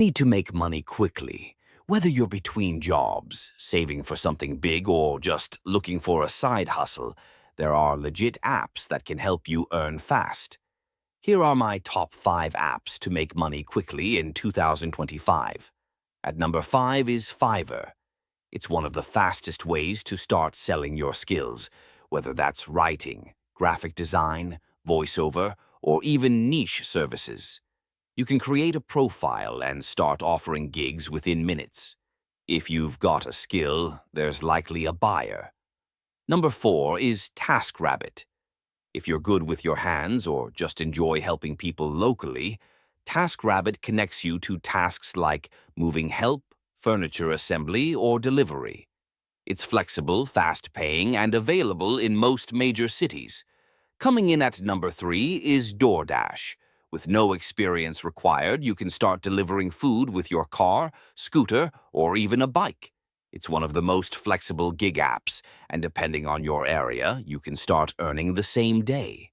Need to make money quickly. Whether you're between jobs, saving for something big, or just looking for a side hustle, there are legit apps that can help you earn fast. Here are my top 5 apps to make money quickly in 2025. At number 5 is Fiverr. It's one of the fastest ways to start selling your skills, whether that's writing, graphic design, voiceover, or even niche services. You can create a profile and start offering gigs within minutes. If you've got a skill, there's likely a buyer. Number 4 is TaskRabbit. If you're good with your hands or just enjoy helping people locally, TaskRabbit connects you to tasks like moving help, furniture assembly, or delivery. It's flexible, fast-paying, and available in most major cities. Coming in at number 3 is DoorDash. With no experience required, you can start delivering food with your car, scooter, or even a bike. It's one of the most flexible gig apps, and depending on your area, you can start earning the same day.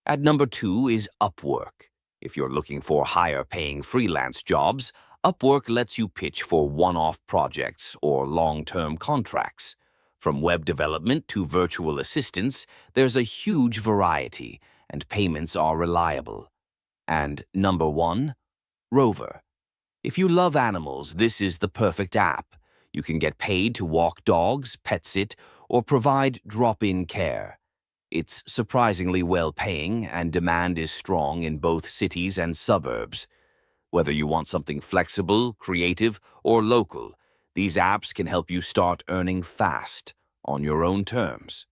At number 2 is Upwork. If you're looking for higher-paying freelance jobs, Upwork lets you pitch for one-off projects or long-term contracts. From web development to virtual assistants, there's a huge variety, and payments are reliable. And number 1, Rover. If you love animals, this is the perfect app. You can get paid to walk dogs, pet sit, or provide drop-in care. It's surprisingly well-paying, and demand is strong in both cities and suburbs. Whether you want something flexible, creative, or local, these apps can help you start earning fast on your own terms.